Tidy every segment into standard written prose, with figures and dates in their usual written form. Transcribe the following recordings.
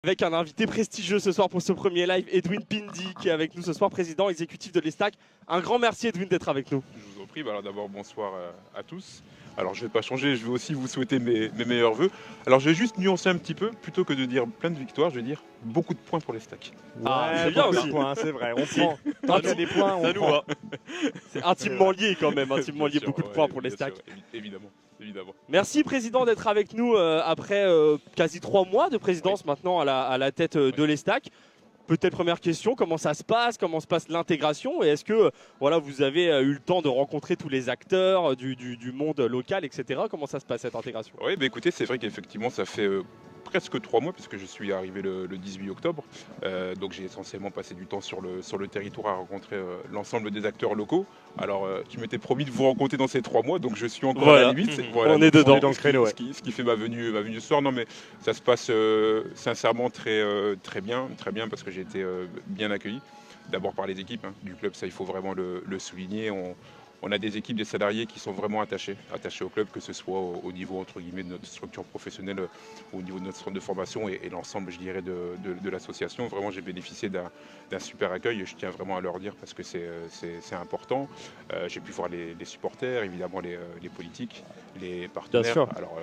Avec un invité prestigieux ce soir pour ce premier live, Edwin Pindi, qui est avec nous ce soir, président exécutif de l'Estac. Un grand merci Edwin d'être avec nous. Je vous en prie. Alors d'abord bonsoir à tous. Alors je ne vais pas changer, je vais aussi vous souhaiter mes meilleurs vœux. Alors je vais juste nuancer un petit peu, plutôt que de dire plein de victoires, je vais dire beaucoup de points pour l'Estac. Ah, c'est bien aussi. Points, c'est vrai, on prend. Tant qu'il y a des points, on prend. C'est intimement lié quand même, intimement lié, Bien sûr, beaucoup de points pour bien l'Estac. sûr, évidemment. Merci président d'être avec nous après quasi 3 mois de présidence maintenant à la tête de l'Estac. Peut-être première question, comment ça se passe, comment se passe l'intégration et est-ce que voilà, vous avez eu le temps de rencontrer tous les acteurs du monde local, etc. Comment ça se passe cette intégration? Oui, bah écoutez, c'est vrai qu'effectivement ça fait presque 3 mois puisque je suis arrivé le 18 octobre. Donc j'ai essentiellement passé du temps sur le territoire à rencontrer l'ensemble des acteurs locaux. Alors tu m'étais promis de vous rencontrer dans ces 3 mois, donc je suis encore à la limite. Voilà, on est dedans. Dans le créneau, ouais. Ce qui fait ma venue ce soir. Non mais ça se passe sincèrement très bien parce que j'ai été bien accueilli. D'abord par les équipes du club, ça il faut vraiment le souligner. On a des équipes, des salariés qui sont vraiment attachés au club, que ce soit au niveau entre guillemets de notre structure professionnelle, au niveau de notre centre de formation et l'ensemble, je dirais, de l'association. Vraiment, j'ai bénéficié d'un super accueil et je tiens vraiment à leur dire parce que c'est important. J'ai pu voir les supporters, évidemment les politiques, les partenaires. Bien sûr. Alors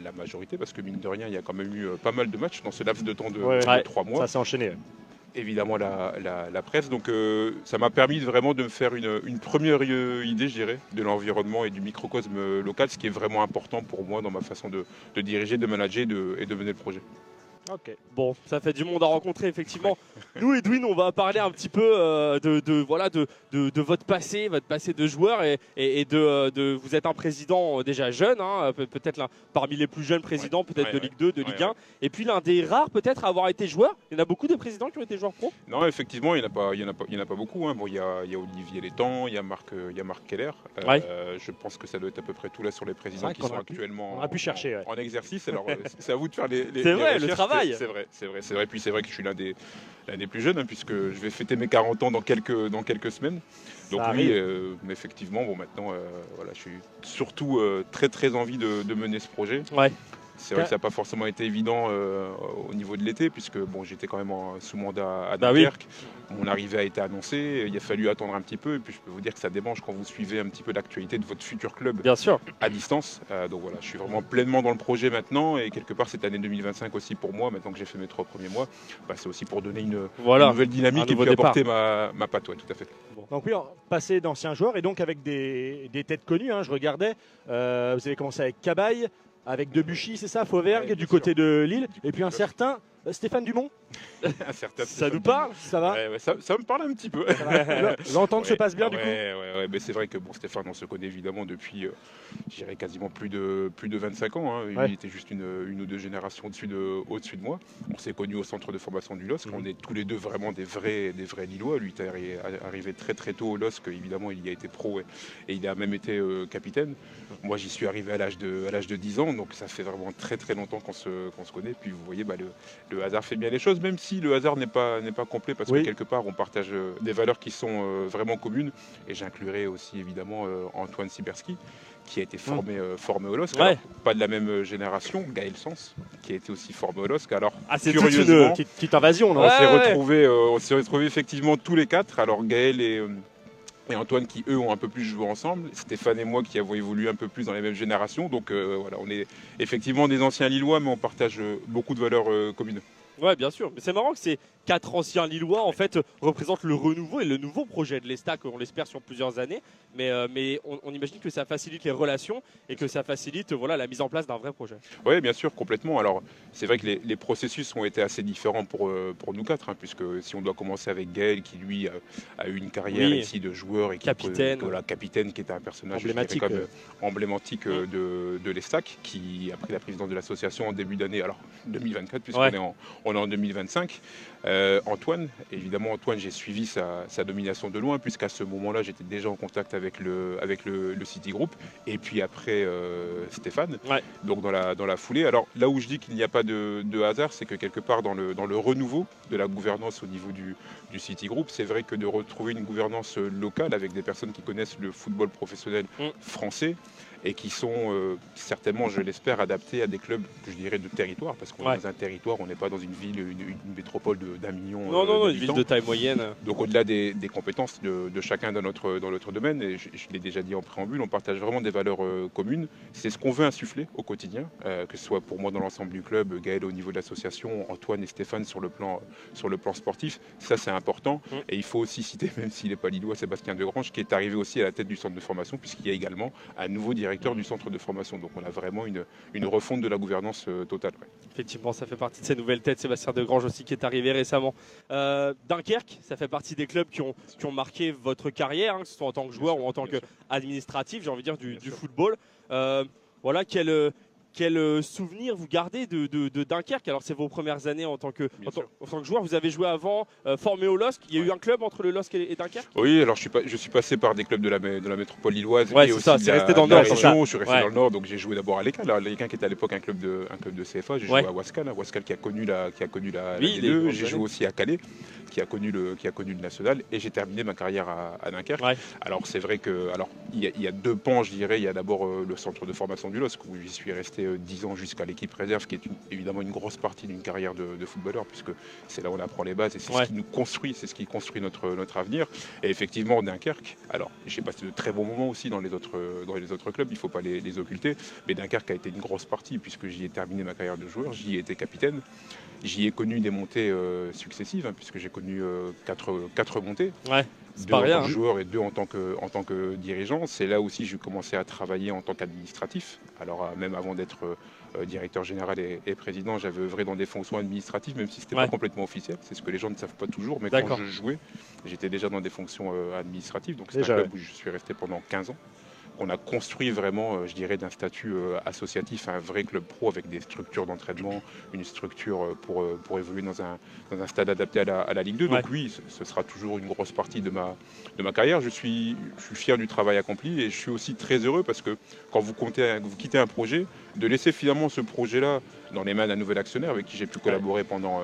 la majorité, parce que mine de rien, il y a quand même eu pas mal de matchs dans ce laps de temps de 3 mois. Ça s'est enchaîné. Évidemment la presse, donc ça m'a permis vraiment de me faire une première idée, je dirais, de l'environnement et du microcosme local, ce qui est vraiment important pour moi dans ma façon de diriger, de manager et de mener le projet. Ok. Bon, ça fait du monde à rencontrer effectivement. Nous, Edwin, on va parler un petit peu de votre passé de joueur et de vous êtes un président déjà jeune, peut-être parmi les plus jeunes présidents, peut-être de Ligue 2, de Ligue 1, et puis l'un des rares peut-être à avoir été joueur. Il y en a beaucoup de présidents qui ont été joueurs pro. Non, effectivement, il n'y en a pas beaucoup. Bon, il y a Olivier Létang, il y a Marc Keller. Je pense que ça doit être à peu près tout là sur les présidents qui sont actuellement en exercice. Alors c'est à vous de faire les c'est vrai, recherches. le travail. C'est vrai. Puis c'est vrai que je suis l'un des plus jeunes, puisque je vais fêter mes 40 ans dans quelques semaines. Donc mais effectivement, bon maintenant, voilà, je suis surtout très envie de mener ce projet. Ouais. C'est vrai que ça n'a pas forcément été évident au niveau de l'été, puisque bon, j'étais quand même sous mandat à Dunkerque. Mon arrivée a été annoncée, il a fallu attendre un petit peu, et puis je peux vous dire que ça démange quand vous suivez un petit peu l'actualité de votre futur club. Bien sûr. À distance. Donc voilà, je suis vraiment pleinement dans le projet maintenant, et quelque part cette année 2025 aussi pour moi, maintenant que j'ai fait mes 3 premiers mois, c'est aussi pour donner une nouvelle dynamique et puis apporter ma patte, ouais, tout à fait. Bon. Donc oui, passé d'anciens joueurs et donc avec des têtes connues, je regardais, vous avez commencé avec Cabaye, avec Debuchy, c'est ça, Fauvergue, du côté de Lille, et puis un certain Stéphane Dumont. Ça nous parle? Ça va? Ça me parle un petit peu. L'entente se passe bien du coup? Ouais, mais c'est vrai que Stéphane, on se connaît évidemment depuis, je dirais quasiment plus de 25 ans. Il était juste une ou deux générations au-dessus de moi. On s'est connus au centre de formation du LOSC. On est tous les deux vraiment des vrais Lillois. Lui, il est arrivé très tôt au LOSC. Évidemment, il y a été pro et il a même été capitaine. Moi, j'y suis arrivé à l'âge de 10 ans. Donc ça fait vraiment très longtemps qu'on se connaît. Puis vous voyez, le hasard fait bien les choses, même si le hasard n'est pas complet, parce que quelque part on partage des valeurs qui sont vraiment communes. Et j'inclurai aussi évidemment Antoine Siberski, qui a été formé au LOSC. Alors, pas de la même génération, Gaël Sens, qui a été aussi formé au LOSC. Alors c'est curieusement, une petite invasion, non? On s'est retrouvés effectivement tous les 4. Alors Gaël et Antoine qui eux ont un peu plus joué ensemble, Stéphane et moi qui avons évolué un peu plus dans les mêmes générations, donc voilà, on est effectivement des anciens Lillois, mais on partage beaucoup de valeurs communes. Ouais, bien sûr, mais c'est marrant que ces 4 anciens Lillois en fait représentent le renouveau et le nouveau projet de l'Estac, on l'espère sur plusieurs années, mais on imagine que ça facilite les relations et que ça facilite la mise en place d'un vrai projet. Oui, bien sûr, complètement. Alors c'est vrai que les processus ont été assez différents pour nous 4, puisque si on doit commencer avec Gaël qui lui a eu une carrière ici de joueur et capitaine qui était un personnage emblématique de l'Estac, qui a pris la présidence de l'association en début d'année, alors 2024 puisqu'on est en 2025. Antoine, j'ai suivi sa domination de loin, puisqu'à ce moment-là, j'étais déjà en contact avec le City Group, et puis après Stéphane, donc dans la foulée. Alors là où je dis qu'il n'y a pas de hasard, c'est que quelque part dans le renouveau de la gouvernance au niveau du City Group, c'est vrai que de retrouver une gouvernance locale avec des personnes qui connaissent le football professionnel français, et qui sont certainement, je l'espère, adaptés à des clubs, je dirais, de territoire, parce qu'on est dans un territoire, on n'est pas dans une ville, une métropole d'1 million Non, une ville de taille moyenne. Donc au-delà des compétences de chacun dans notre domaine, et je l'ai déjà dit en préambule, on partage vraiment des valeurs communes. C'est ce qu'on veut insuffler au quotidien, que ce soit pour moi dans l'ensemble du club, Gaël au niveau de l'association, Antoine et Stéphane sur le plan sportif. Ça c'est important. Et il faut aussi citer, même s'il n'est pas lillois, Sébastien Degrange, qui est arrivé aussi à la tête du centre de formation, puisqu'il y a également un nouveau directeur du centre de formation. Donc on a vraiment une refonte de la gouvernance totale. Ouais. Effectivement, ça fait partie de ces nouvelles têtes. Sébastien Degrange aussi qui est arrivé récemment. Dunkerque, ça fait partie des clubs qui ont marqué votre carrière, que ce soit en tant que joueur ou en tant qu'administratif, j'ai envie de dire, du football. Voilà, quel souvenir vous gardez de Dunkerque? Alors c'est vos premières années en tant que joueur. Vous avez joué avant, formé au LOSC. Il y a eu un club entre le LOSC et Dunkerque? Oui, alors je suis passé par des clubs de la métropole lilloise et aussi ça, de la resté dans le Nord, région. Je suis resté dans le Nord, donc j'ai joué d'abord à l'ECAN. L'ECAN qui était à l'époque un club de CFA. J'ai joué à Wascal qui a connu la D2. J'ai joué aussi à Calais, qui a connu le national, et j'ai terminé ma carrière à Dunkerque. Ouais. Alors c'est vrai que il y a deux pans, je dirais. Il y a d'abord le centre de formation du LOSC où j'y suis resté 10 ans jusqu'à l'équipe réserve, qui est évidemment une grosse partie d'une carrière de footballeur, puisque c'est là où on apprend les bases et c'est ce qui nous construit, c'est ce qui construit notre avenir. Et effectivement, Dunkerque, alors j'ai passé de très bons moments aussi dans les autres clubs, il ne faut pas les occulter, mais Dunkerque a été une grosse partie, puisque j'y ai terminé ma carrière de joueur, j'y ai été capitaine, j'y ai connu des montées successives, puisque j'ai connu 4 montées. Ouais. 2 en tant que joueur et 2 en tant que dirigeant. C'est là aussi que j'ai commencé à travailler en tant qu'administratif. Alors même avant d'être directeur général et président, j'avais œuvré dans des fonctions administratives, même si ce n'était pas complètement officiel. C'est ce que les gens ne savent pas toujours, mais quand je jouais, j'étais déjà dans des fonctions administratives. Donc c'est un club où je suis resté pendant 15 ans. On a construit vraiment, je dirais, d'un statut associatif un vrai club pro avec des structures d'entraînement, une structure pour évoluer dans un stade adapté à la Ligue 2. Donc oui, ce sera toujours une grosse partie de ma carrière. Je suis fier du travail accompli et je suis aussi très heureux parce que quand vous quittez un projet, de laisser finalement ce projet-là dans les mains d'un nouvel actionnaire avec qui j'ai pu collaborer pendant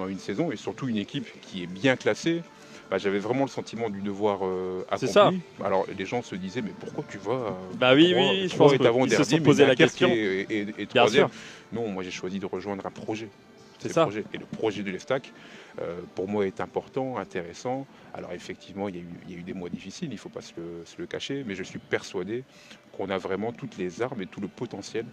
une saison et surtout une équipe qui est bien classée. J'avais vraiment le sentiment du devoir accompli. Ça. Alors les gens se disaient mais pourquoi tu vas je pense qu'ils se sont posé la question. Et troisième, non, moi j'ai choisi de rejoindre un projet. C'est ça. Et le projet de l'EFTAC, pour moi, est important, intéressant. Alors effectivement, il y a eu des mois difficiles, il ne faut pas se le cacher, mais je suis persuadé qu'on a vraiment toutes les armes et tout le potentiel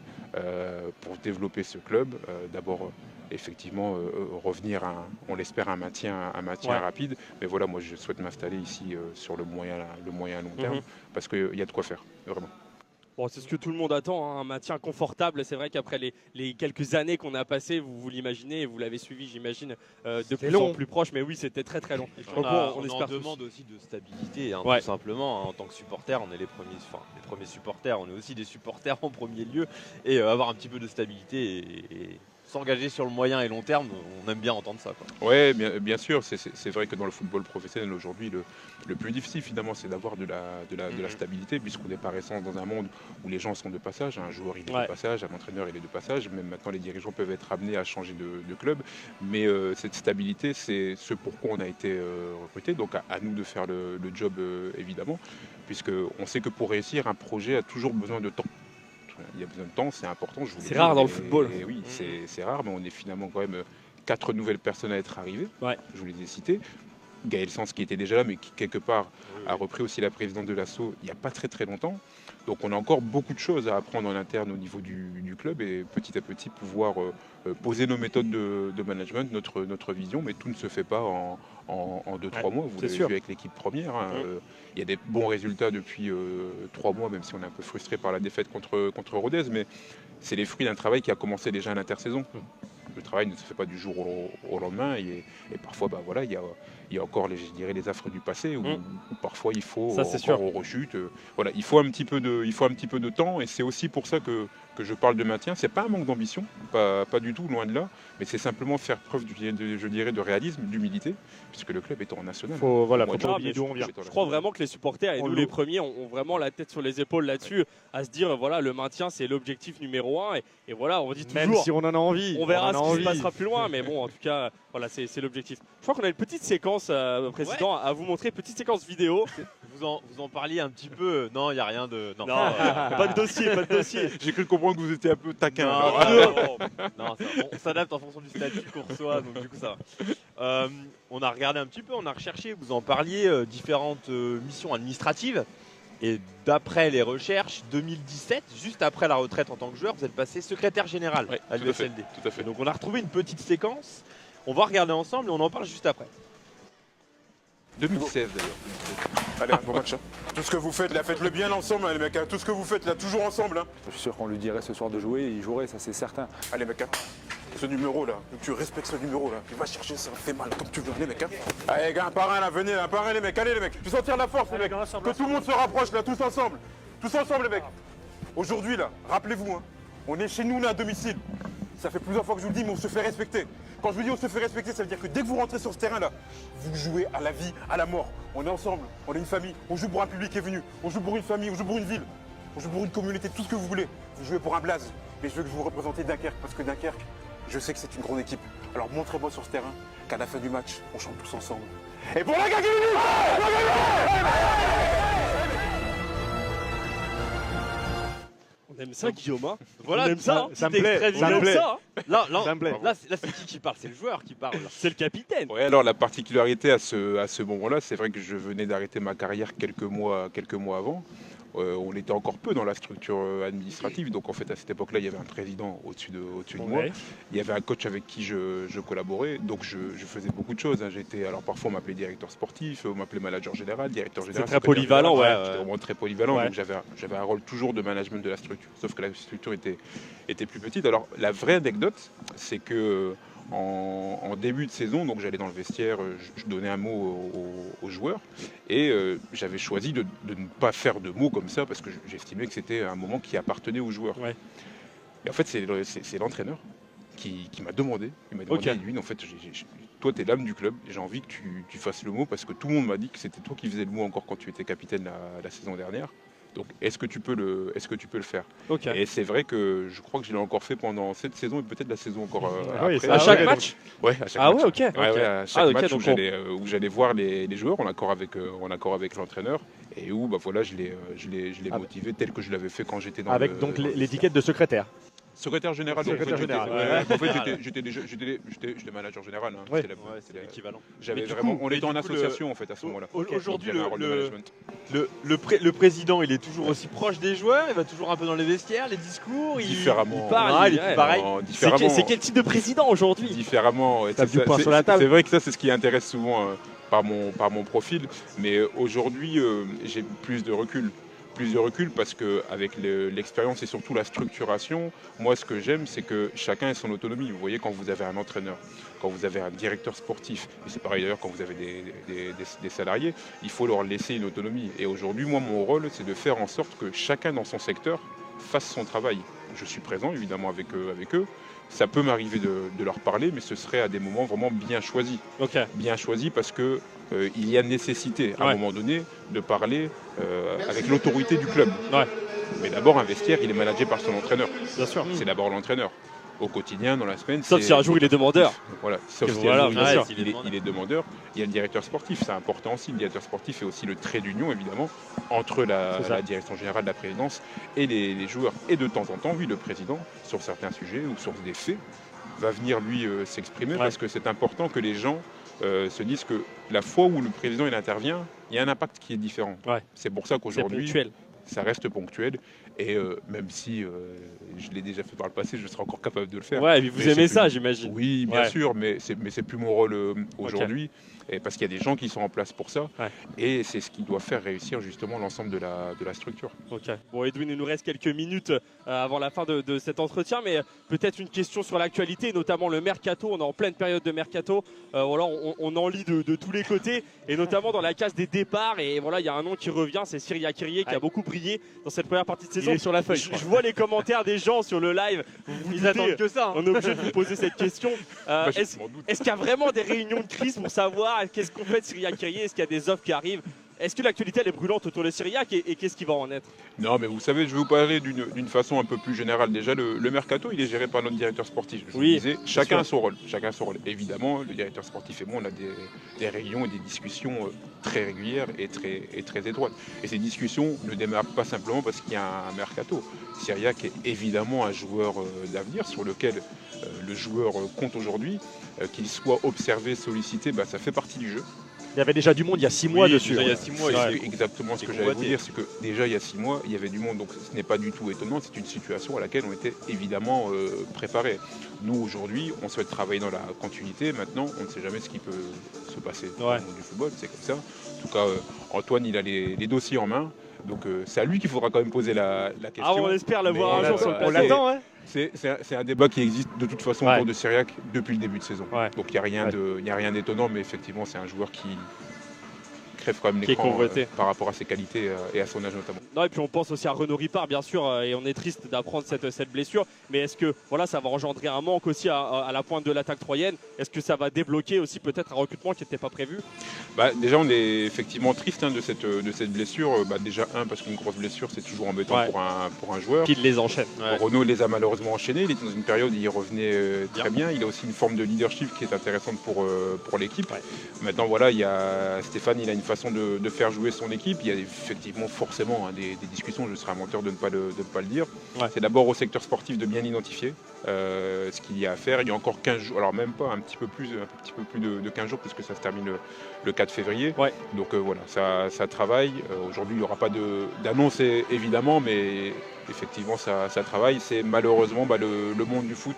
pour développer ce club. D'abord, effectivement, revenir à, on l'espère, un maintien rapide. Mais voilà, moi, je souhaite m'installer ici sur le moyen à long terme, parce qu'il y a de quoi faire, vraiment. Bon, c'est ce que tout le monde attend, un maintien confortable. C'est vrai qu'après les quelques années qu'on a passées, vous l'imaginez et vous l'avez suivi, j'imagine, de plus en plus proche. Mais oui, c'était très très long. On en demande aussi de stabilité, tout simplement. En tant que supporter, on est les premiers supporters. On est aussi des supporters en premier lieu. Et avoir un petit peu de stabilité et s'engager sur le moyen et long terme, on aime bien entendre ça. Oui, bien sûr. C'est vrai que dans le football professionnel aujourd'hui, le plus difficile finalement, c'est d'avoir de la stabilité, puisqu'on n'est pas récent dans un monde où les gens sont de passage. Un joueur, il est de passage, un entraîneur, il est de passage. Même maintenant, les dirigeants peuvent être amenés à changer de club. Mais cette stabilité, c'est ce pourquoi on a été recruté. Donc à nous de faire le job, évidemment, puisqu'on sait que pour réussir, un projet a toujours besoin de temps. Il y a besoin de temps, c'est important. C'est rare dans le football. Et oui, c'est rare, mais on est finalement quand même 4 nouvelles personnes à être arrivées. Je vous les ai citées. Gaël Sens qui était déjà là, mais qui quelque part a repris aussi la présidence de l'ASSO il n'y a pas très très longtemps. Donc on a encore beaucoup de choses à apprendre en interne au niveau du club et petit à petit pouvoir poser nos méthodes de management, notre vision, mais tout ne se fait pas en 2-3 mois. Vous l'avez vu avec l'équipe première. Il y a des bons résultats depuis 3 mois, même si on est un peu frustré par la défaite contre Rodez, mais c'est les fruits d'un travail qui a commencé déjà à l'intersaison. Le travail ne se fait pas du jour au lendemain et parfois il y a encore les affres du passé où parfois il faut on rechute. Voilà, il faut un petit peu de temps et c'est aussi pour ça que je parle de maintien. C'est pas un manque d'ambition, pas du tout, loin de là, mais c'est simplement faire preuve de réalisme, d'humilité, puisque le club est en national. Faut pas oublier d'où on vient. Je crois vraiment que les supporters et nous les premiers ont vraiment la tête sur les épaules là-dessus, à se dire voilà, le maintien c'est l'objectif numéro 1 et voilà, on dit toujours. Même si on en a envie, on verra ce qui se passera plus loin, mais bon, en tout cas, voilà, c'est l'objectif. Je crois qu'on a une petite séquence, président, à vous montrer, petite séquence vidéo. vous en parliez un petit peu. Non, il n'y a rien de. Non, Pas de dossier, pas de dossier. J'ai cru comprendre que vous étiez un peu taquin. Non, on s'adapte en fonction du statut qu'on reçoit, donc du coup ça va. On a regardé un petit peu, on a recherché, vous en parliez, différentes missions administratives. Et d'après les recherches, 2017, juste après la retraite en tant que joueur, vous êtes passé secrétaire général à l'USLD. Tout à fait. Donc on a retrouvé une petite séquence. On va regarder ensemble et on en parle juste après. 2016 d'ailleurs. Allez, bon match. Hein. Tout ce que vous faites là, faites-le bien ensemble, hein, les mecs. Hein. Tout ce que vous faites là, toujours ensemble. Hein. Je suis sûr qu'on lui dirait ce soir de jouer, il jouerait, ça c'est certain. Allez, mec. Hein. Ce numéro là, tu respectes ce numéro là. Tu vas chercher, ça fait mal comme tu veux. Allez, mec. Hein. Allez, gars, un par un là, venez, un par un, les mecs. Allez, les mecs. Tu sentir la force, les mecs. Que tout le monde se rapproche là, tous ensemble. Tous ensemble, les mecs. Aujourd'hui là, rappelez-vous, hein, on est chez nous là à domicile. Ça fait plusieurs fois que je vous le dis, mais on se fait respecter. Quand je vous dis on se fait respecter, ça veut dire que dès que vous rentrez sur ce terrain-là, vous jouez à la vie, à la mort. On est ensemble, on est une famille, on joue pour un public qui est venu, on joue pour une famille, on joue pour une ville, on joue pour une communauté, tout ce que vous voulez. Vous jouez pour un blaze, mais je veux que vous représentez Dunkerque, parce que Dunkerque, je sais que c'est une grande équipe. Alors montrez-moi sur ce terrain qu'à la fin du match, on chante tous ensemble. Et pour la gagner, On aime ça, Guillaume. Hein. Voilà, on aime ça. Ça me petit plaît, extrait du ça me jeu. plaît. Ça, hein. Ça me plaît. Là, c'est qui parle? C'est le joueur qui parle. Là. C'est le capitaine. Ouais, alors la particularité à ce moment-là, c'est vrai que je venais d'arrêter ma carrière quelques mois avant. On était encore peu dans la structure administrative, donc en fait à cette époque-là, il y avait un président au-dessus de moi. Il y avait un coach avec qui je collaborais, donc je faisais beaucoup de choses. Hein. Alors parfois on m'appelait directeur sportif, on m'appelait manager général, directeur général. C'est très polyvalent, ouais. J'étais vraiment très polyvalent, Ouais. donc j'avais un rôle toujours de management de la structure, sauf que la structure était plus petite. Alors la vraie anecdote, c'est que en début de saison, donc j'allais dans le vestiaire, je donnais un mot aux joueurs et j'avais choisi de ne pas faire de mots comme ça parce que j'estimais que c'était un moment qui appartenait aux joueurs. Ouais. Et en fait, c'est l'entraîneur qui m'a demandé, Edwin, en fait, toi tu es l'âme du club, j'ai envie que tu fasses le mot parce que tout le monde m'a dit que c'était toi qui faisais le mot encore quand tu étais capitaine la saison dernière. Donc est-ce que tu peux le faire? Okay. Et c'est vrai que je crois que je l'ai encore fait pendant cette saison et peut-être la saison encore oui, après. À chaque match. Ouais, à chaque Ah match. ouais, ok. Ouais, à chaque match donc où j'allais voir les joueurs en accord avec l'entraîneur et où bah voilà, je l'ai motivé tel que je l'avais fait quand j'étais dans Avec donc l'étiquette de secrétaire. Secrétaire général. Secrétaire général. En fait, j'étais manager général. Hein. Ouais. C'était l'équivalent. J'avais vraiment. On était en association en fait à ce moment-là. Aujourd'hui, Donc, j'avais un rôle de management. le président, il est toujours aussi proche des joueurs, il va toujours un peu dans les vestiaires, les discours, Différemment. il parle, Ah, il ouais. est pareil. Différemment. C'est quel type de président aujourd'hui? Différemment. Ouais. Tape du poing sur la table. C'est vrai que ça, c'est ce qui intéresse souvent par mon profil. Mais aujourd'hui, j'ai plus de recul. Parce qu'avec l'expérience et surtout la structuration, moi ce que j'aime c'est que chacun ait son autonomie. Vous voyez, quand vous avez un entraîneur, quand vous avez un directeur sportif, et c'est pareil d'ailleurs quand vous avez des salariés, il faut leur laisser une autonomie. Et aujourd'hui, moi mon rôle c'est de faire en sorte que chacun dans son secteur fasse son travail. Je suis présent évidemment avec eux. Ça peut m'arriver de leur parler, mais ce serait à des moments vraiment bien choisis. Ok. Bien choisis parce que il y a nécessité à un moment donné de parler avec l'autorité du club. Ouais. Mais d'abord, un vestiaire, il est managé par son entraîneur. Bien sûr. C'est d'abord l'entraîneur. Au quotidien, dans la semaine. Sauf si un jour il est demandeur. Voilà, sauf si voilà, un jour bien sûr. il est demandeur. Il y a le directeur sportif, c'est important aussi. Le directeur sportif est aussi le trait d'union, évidemment, entre la direction générale de la présidence et les joueurs. Et de temps en temps, oui, le président, sur certains sujets ou sur des faits, va venir lui s'exprimer parce que c'est important que les gens se disent que la fois où le président il intervient, il y a un impact qui est différent. Ouais. C'est pour ça qu'aujourd'hui, C'est ponctuel. ça reste ponctuel. Et même si je l'ai déjà fait par le passé, je serai encore capable de le faire. Ouais, et puis vous Mais aimez c'est ça, plus- j'imagine. Oui, bien Ouais. sûr, mais c'est plus mon rôle aujourd'hui. Et parce qu'il y a des gens qui sont en place pour ça. Ouais. Et c'est ce qui doit faire réussir justement l'ensemble de la structure. Ok. Bon, Edwin, il nous reste quelques minutes avant la fin de cet entretien, mais peut-être une question sur l'actualité, notamment le mercato. On est en pleine période de mercato. Voilà, on en lit de tous les côtés, et notamment dans la case des départs. Et voilà, il y a un nom qui revient, c'est Syria Kyrie qui a beaucoup brillé dans cette première partie de saison. Il est sur la feuille. Je vois les commentaires des gens sur le live. Vous Ils doutez, attendent que ça. hein. on est obligé de vous poser cette question. Bah, je Est-ce m'en doute. qu'il y a vraiment des réunions de crise pour savoir qu'est-ce qu'on fait de Syria Kyrie? Est-ce qu'il y a des offres qui arrivent? est-ce que l'actualité elle est brûlante autour de Cyriac et qu'est-ce qui va en être? Non, mais vous savez, je vais vous parler d'une façon un peu plus générale. Déjà, le mercato, il est géré par notre directeur sportif. Je vous disais, chacun a son rôle. Chacun a son rôle. Évidemment, le directeur sportif et moi, on a des réunions et des discussions très régulières et très étroites. Et ces discussions ne démarrent pas simplement parce qu'il y a un mercato. Cyriac est évidemment un joueur d'avenir sur lequel le joueur compte aujourd'hui. Qu'il soit observé, sollicité, ça fait partie du jeu. Il y avait déjà du monde il y a 6 mois dessus. Déjà, il y a 6 mois, c'est exactement ce que j'allais vous dire, c'est que déjà il y a 6 mois, il y avait du monde, donc ce n'est pas du tout étonnant, c'est une situation à laquelle on était évidemment préparés. Nous aujourd'hui, on souhaite travailler dans la continuité, maintenant on ne sait jamais ce qui peut se passer dans le monde du football, c'est comme ça. En tout cas, Antoine il a les dossiers en main, donc c'est à lui qu'il faudra quand même poser la question. Ah, on espère l'avoir un jour sur le plateau. On l'attend, hein. C'est un débat qui existe de toute façon autour de Cyriac depuis le début de saison. Donc il n'y a rien d'étonnant, mais effectivement c'est un joueur qui crève quand même l'écran par rapport à ses qualités et à son âge notamment. Non, et puis on pense aussi à Renaud Ripard bien sûr, et on est triste d'apprendre cette blessure, mais est-ce que voilà, ça va engendrer un manque aussi à la pointe de l'attaque troyenne? Est-ce que ça va débloquer aussi peut-être un recrutement qui n'était pas prévu? Déjà on est effectivement triste de cette blessure. Déjà parce qu'une grosse blessure c'est toujours embêtant pour un joueur. Qu'il les enchaîne. Renaud les a malheureusement enchaînés, il était dans une période où il revenait très bien, il a aussi une forme de leadership qui est intéressante pour l'équipe. Maintenant voilà, il y a Stéphane, il a une façon de faire jouer son équipe. Il y a effectivement forcément des discussions, je serais un menteur de ne pas le dire. C'est d'abord au secteur sportif de bien identifier ce qu'il y a à faire. Il y a encore 15 jours, alors même pas, un petit peu plus de 15 jours puisque ça se termine le 4 février. Donc voilà, ça travaille. Aujourd'hui il n'y aura pas d'annonce évidemment, mais effectivement ça travaille. C'est malheureusement le monde du foot.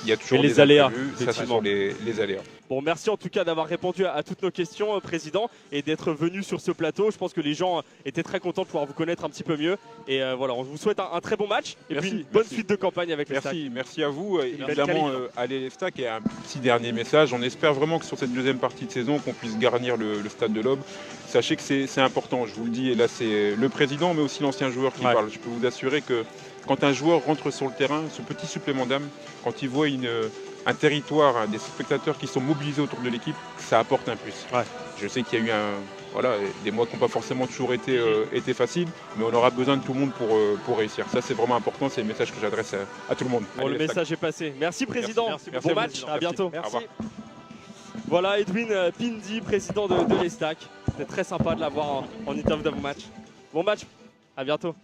Il y a toujours les aléas. Ça, ce sont les aléas. Bon, merci en tout cas d'avoir répondu à toutes nos questions, Président, et d'être venu sur ce plateau. Je pense que les gens étaient très contents de pouvoir vous connaître un petit peu mieux. Et voilà, on vous souhaite un très bon match et puis une bonne suite de campagne avec les Stacks. Merci à vous. Évidemment, allez les Stacks. Et un petit dernier message. On espère vraiment que sur cette deuxième partie de saison, qu'on puisse garnir le stade de l'Aube. Sachez que c'est important, je vous le dis. Et là, c'est le président, mais aussi l'ancien joueur qui parle. Je peux vous assurer que quand un joueur rentre sur le terrain, ce petit supplément d'âme, quand il voit un territoire, des spectateurs qui sont mobilisés autour de l'équipe, ça apporte un plus. Je sais qu'il y a eu des mois qui n'ont pas forcément toujours été faciles, mais on aura besoin de tout le monde pour réussir. Ça, c'est vraiment important, c'est le message que j'adresse à tout le monde. Bon, le message est passé. Merci, Président. Merci bon match, à bientôt. Merci. Voilà, Edwin Pindi, président de l'Estac. C'était très sympa de l'avoir en interview d'avant-match. Bon match, à bientôt.